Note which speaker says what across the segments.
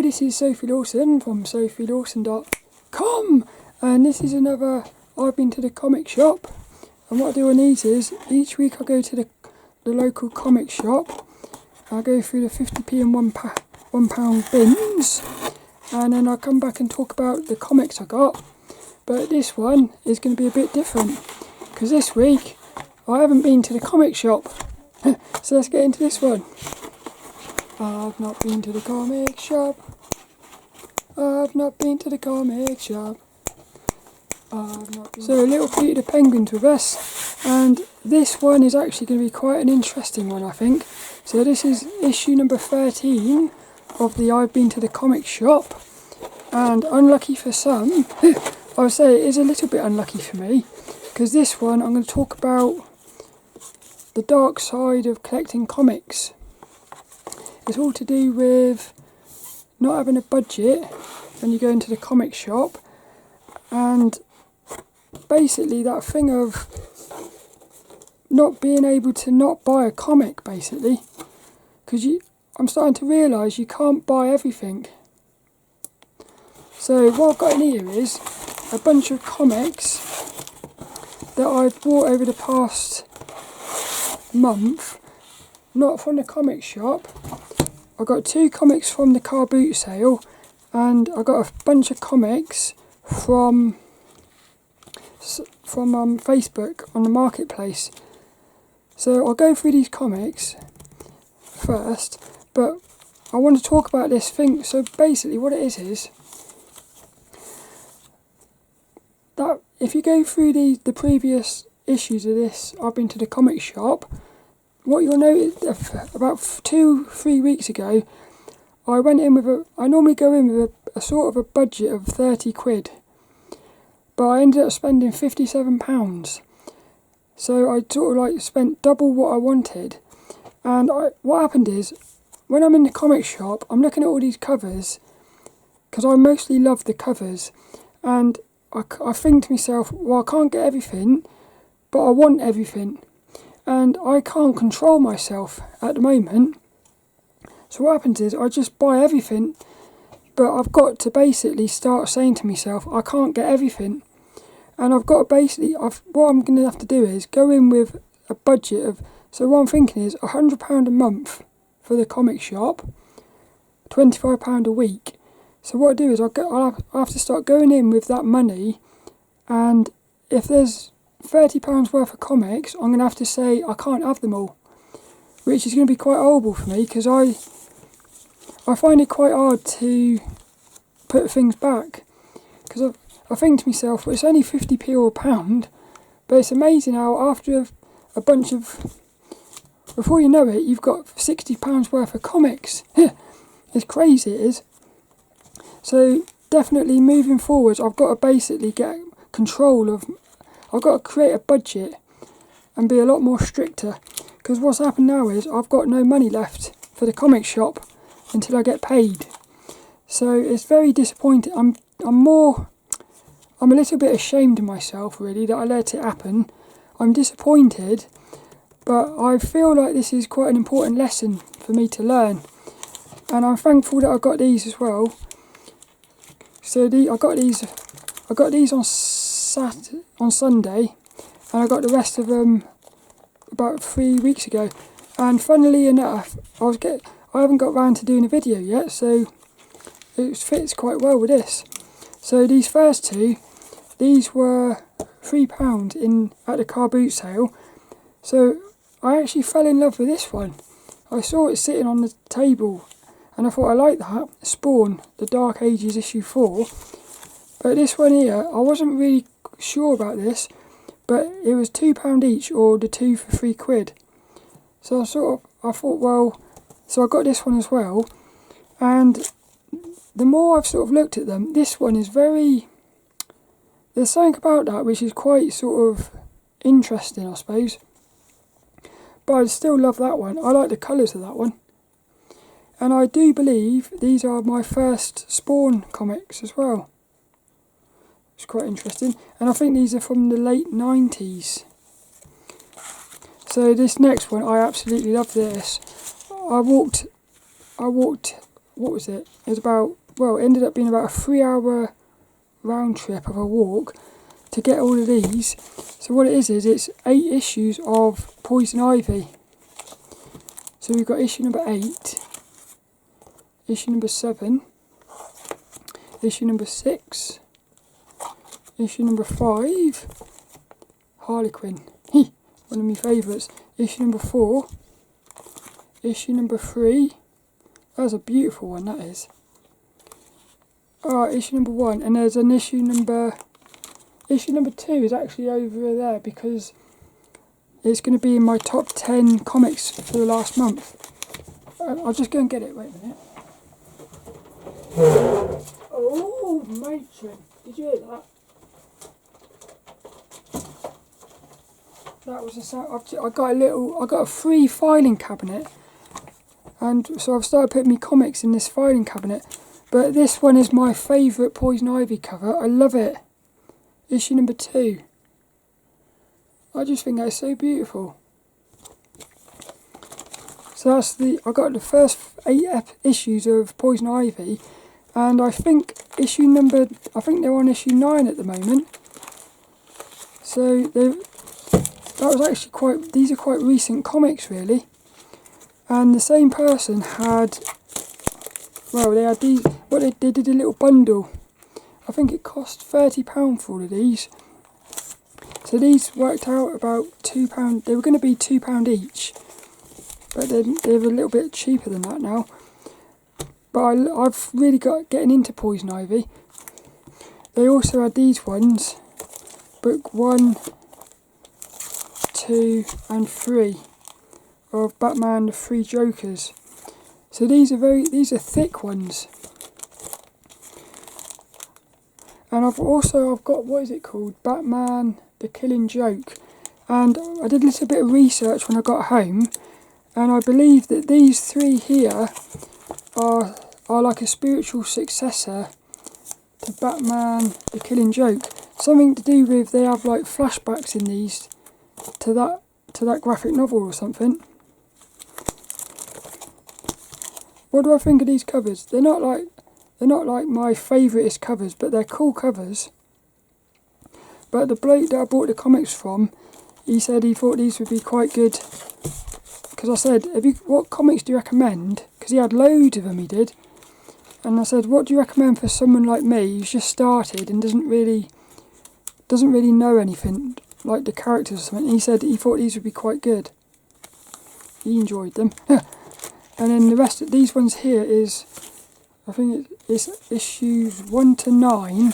Speaker 1: Hello, this is Sophie Lawson from sophielawson.com, and this is another I've been to the comic shop. And what I do on these is, each week I go to the local comic shop, I go through the 50p and £1 bins, and then I come back and talk about the comics I got. But this one is going to be a bit different, because this week I haven't been to the comic shop. So let's get into this one. I've not been to the comic shop. I've not been to the comic shop. So little Peter the Penguin's with us, and this one is actually going to be quite an interesting one, I think. So this is issue number 13 of the I've Been to the Comic Shop, and unlucky for some, I would say it is a little bit unlucky for me, because this one I'm going to talk about the dark side of collecting comics. It's all to do with not having a budget when you go into the comic shop, and basically that thing of not being able to not buy a comic, basically, because I'm starting to realise you can't buy everything. So what I've got in here is a bunch of comics that I've bought over the past month, not from the comic shop. I got 2 comics from the car boot sale, and I got a bunch of comics from Facebook on the marketplace. So I'll go through these comics first, but I want to talk about this thing. So basically what it is that if you go through the previous issues of this I've Been to the Comic Shop, what you'll notice, about 2-3 weeks ago, I normally go in with a sort of a budget of 30 quid, but I ended up spending £57. So I sort of like spent double what I wanted. And what happened is, when I'm in the comic shop, I'm looking at all these covers, because I mostly love the covers, and I think to myself, well, I can't get everything, but I want everything. And I can't control myself at the moment. So what happens is I just buy everything, but I've got to basically start saying to myself, I can't get everything. And I've got to basically, what I'm going to have to do is go in with a budget of, so what I'm thinking is £100 a month for the comic shop, £25 a week. So what I do is I'll have to start going in with that money, and if there's £30 worth of comics, I'm going to have to say I can't have them all, which is going to be quite horrible for me, because I find it quite hard to put things back, because I think to myself, well, it's only 50p or £1, but it's amazing how after a bunch of, before you know it, you've got £60 worth of comics. It's crazy, it is. So definitely moving forwards, I've got to basically get control of, I've got to create a budget and be a lot more stricter, because what's happened now is I've got no money left for the comic shop until I get paid. So it's very disappointing. I'm a little bit ashamed of myself, really, that I let it happen. I'm disappointed, but I feel like this is quite an important lesson for me to learn, and I'm thankful that I got these as well. So I got these on Sunday, and I got the rest of them about 3 weeks ago. And funnily enough, I haven't got round to doing a video yet, so it fits quite well with this. So these first 2, these were £3 at the car boot sale. So I actually fell in love with this one. I saw it sitting on the table, and I thought I like that. Spawn, The Dark Ages issue 4. But this one here, I wasn't really sure about this, but it was £2 each, or the 2 for 3 quid. So I thought, well, so I got this one as well. And the more I've sort of looked at them, this one is there's something about that which is quite sort of interesting, I suppose. But I still love that one. I like the colours of that one. And I do believe these are my first Spawn comics as well. It's quite interesting. And I think these are from the late 90s. So this next one, I absolutely love this. I walked what was it? It was about, well, it ended up being about a 3-hour round trip of a walk to get all of these. So what it is it's 8 issues of Poison Ivy. So we've got issue number 8, issue number 7, issue number 6, issue number 5, Harlequin, one of my favourites, issue number 4, issue number 3, that's a beautiful one, that is. Issue number 1, and there's an issue number 2 is actually over there because it's going to be in my top 10 comics for the last month. I'll just go and get it, wait a minute. Oh, matron, did you hear that? That was a sound. I got a free filing cabinet, and so I've started putting my comics in this filing cabinet. But this one is my favourite Poison Ivy cover. I love it. Issue number 2. I just think that's so beautiful. So I got the first 8 issues of Poison Ivy, and I think they're on issue 9 at the moment. So these are quite recent comics really. And the same person had, well, they had these, they did a little bundle. I think it cost £30 for all of these. So these worked out about £2. They were going to be £2 each, but they're a little bit cheaper than that now. But I've really got getting into Poison Ivy. They also had these ones, book 1, 2 and 3 of Batman the 3 Jokers. So these are thick ones. And I've got, what is it called? Batman the Killing Joke. And I did a little bit of research when I got home, and I believe that these 3 here are like a spiritual successor to Batman the Killing Joke. Something to do with, they have like flashbacks in these to that graphic novel or something. What do I think of these covers? They're not like my favouriteest covers, but they're cool covers. But the bloke that I bought the comics from, he said he thought these would be quite good. Because I said, what comics do you recommend? Because he had loads of them, he did. And I said, what do you recommend for someone like me who's just started and doesn't really know anything, like the characters or something? And he said he thought these would be quite good. He enjoyed them. And then the rest of these ones here is, I think it's issues 1 to 9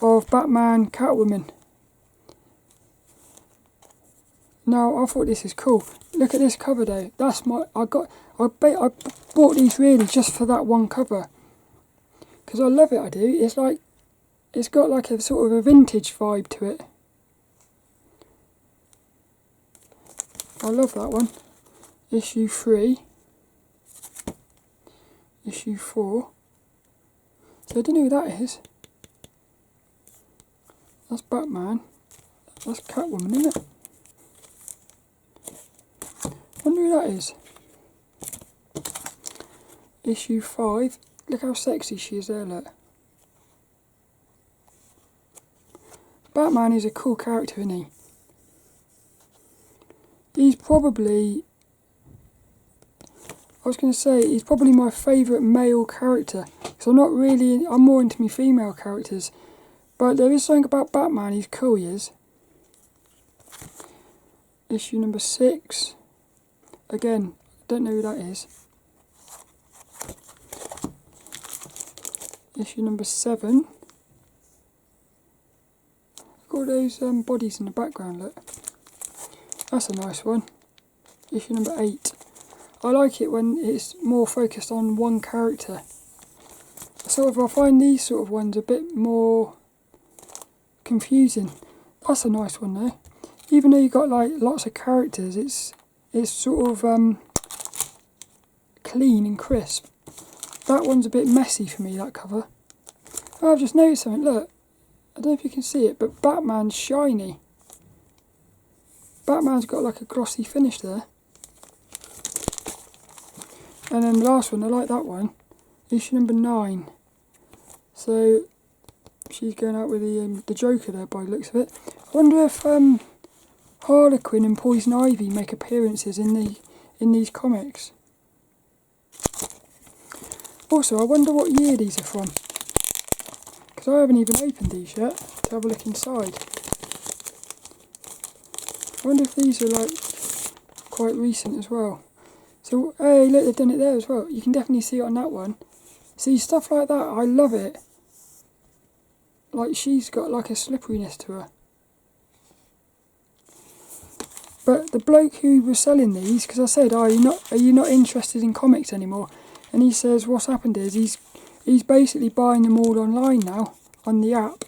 Speaker 1: of Batman Catwoman. Now I thought this is cool. Look at this cover though. I bought these really just for that one cover. Because I love it, I do. It's got like a sort of a vintage vibe to it. I love that one. Issue 3. Issue 4. So I don't know who that is. That's Batman. That's Catwoman, isn't it? I wonder who that is. Issue 5. Look how sexy she is there, look. Batman is a cool character, isn't he? He's probably, I was going to say, he's probably my favourite male character. Because I'm more into my female characters. But there is something about Batman, he's cool, he is. Issue number 6. Again, don't know who that is. Issue number 7. Look at all those bodies in the background, look. That's a nice one. Issue number 8. I like it when it's more focused on one character. I find these sort of ones a bit more confusing. That's a nice one though. Even though you've got like lots of characters, it's sort of clean and crisp. That one's a bit messy for me, that cover. Oh, I've just noticed something, look. I don't know if you can see it, but Batman's shiny. Batman's got like a glossy finish there. And then the last one, I like that one. issue number 9. So she's going out with the Joker there by the looks of it. I wonder if Harlequin and Poison Ivy make appearances in these comics. Also, I wonder what year these are from, because I haven't even opened these yet to have a look inside. I wonder if these are like quite recent as well. So, hey, look, they've done it there as well. You can definitely see it on that one. See, stuff like that, I love it. Like, she's got like a slipperiness to her. But the bloke who was selling these, because I said, are you not interested in comics anymore? And he says what's happened is he's basically buying them all online now, on the app.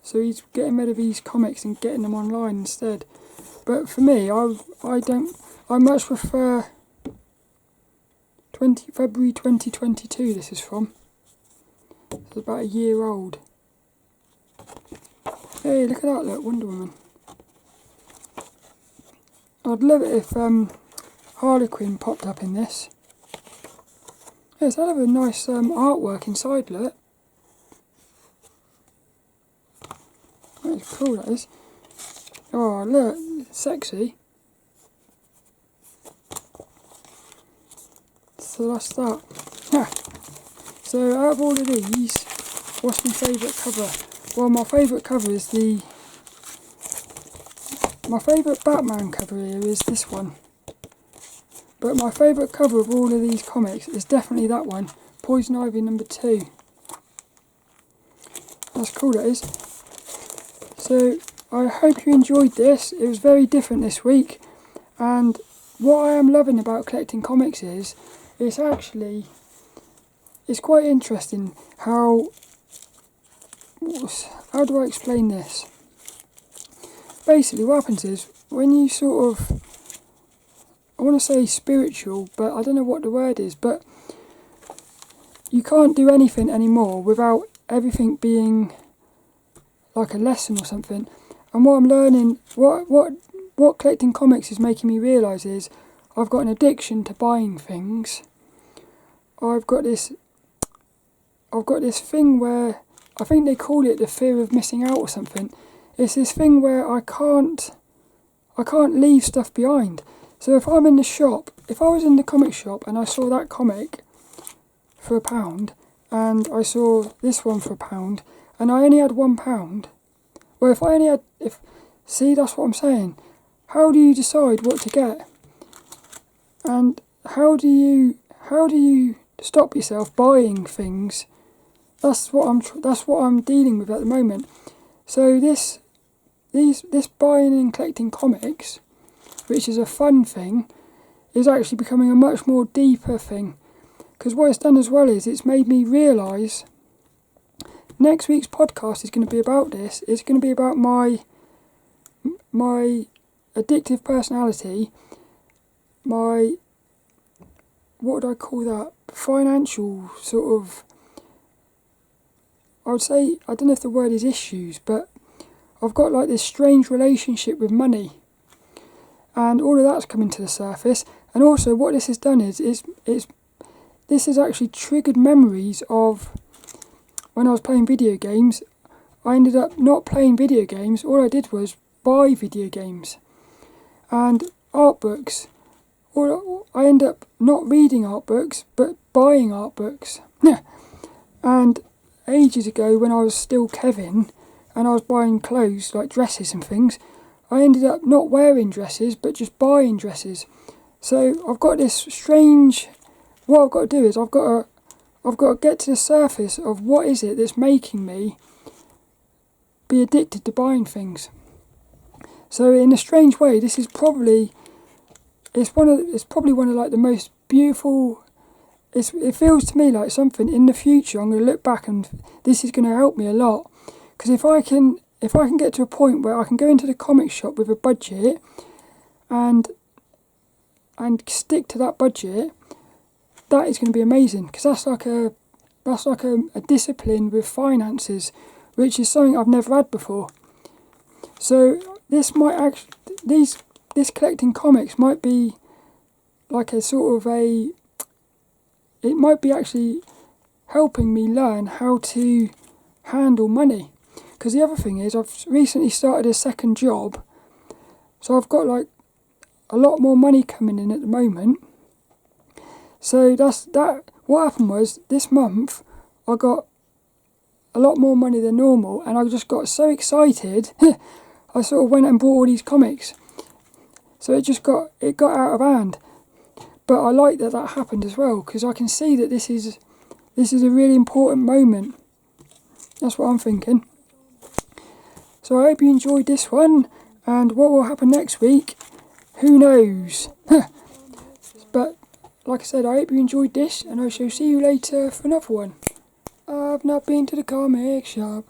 Speaker 1: So he's getting rid of these comics and getting them online instead. But for me, I much prefer February 2022 this is from. It's about a year old. Hey, look at that, look, Wonder Woman. I'd love it if Harlequin popped up in this. Yeah, it's a hell of a nice artwork inside, look. That's cool, that is. Oh, look, sexy. So that's that. Yeah. So out of all of these, what's my favourite cover? Well, my favourite cover is my favourite Batman cover here is this one. But my favourite cover of all of these comics is definitely that one, Poison Ivy number 2. That's cool, that is. So I hope you enjoyed this. It was very different this week, and what I am loving about collecting comics is it's quite interesting how do I explain this? Basically what happens is when you sort of, I want to say spiritual, but I don't know what the word is, but you can't do anything anymore without everything being like a lesson or something. And what I'm learning, what collecting comics is making me realise is I've got an addiction to buying things. I've got this thing where I think they call it the fear of missing out or something. It's this thing where I can't leave stuff behind. So if I'm in the shop, if I was in the comic shop and I saw that comic for £1 and I saw this one for £1 and I only had £1, well, see, that's what I'm saying. How do you decide what to get? And how do you stop yourself buying things? That's what I'm dealing with at the moment. So this buying and collecting comics, which is a fun thing, is actually becoming a much more deeper thing. Because what it's done as well is it's made me realise next week's podcast is going to be about this. It's going to be about my addictive personality, my, what would I call that, financial sort of, I would say, I don't know if the word is issues, but I've got like this strange relationship with money, and all of that's coming to the surface. And also what this has done is this has actually triggered memories of when I was playing video games. I ended up not playing video games, all I did was buy video games. And art books, I end up not reading art books, but buying art books. And ages ago, when I was still Kevin, and I was buying clothes, like dresses and things, I ended up not wearing dresses, but just buying dresses. So I've got this strange, what I've got to do is I've got to get to the surface of what is it that's making me be addicted to buying things. So in a strange way, this is probably, it's probably one of like the most beautiful, it feels to me like something in the future I'm going to look back and this is going to help me a lot. Because if I can get to a point where I can go into the comic shop with a budget and stick to that budget, that is going to be amazing. Because that's like a discipline with finances, which is something I've never had before. So this collecting comics might be like a sort of it might be actually helping me learn how to handle money. Because the other thing is, I've recently started a second job, so I've got like a lot more money coming in at the moment. So what happened was, this month I got a lot more money than normal, and I just got so excited I sort of went and bought all these comics. So it got out of hand. But I like that happened as well, because I can see that this is a really important moment. That's what I'm thinking. So I hope you enjoyed this one, and what will happen next week, who knows? But like I said, I hope you enjoyed this, and I shall see you later for another one. I've not been to the comic shop.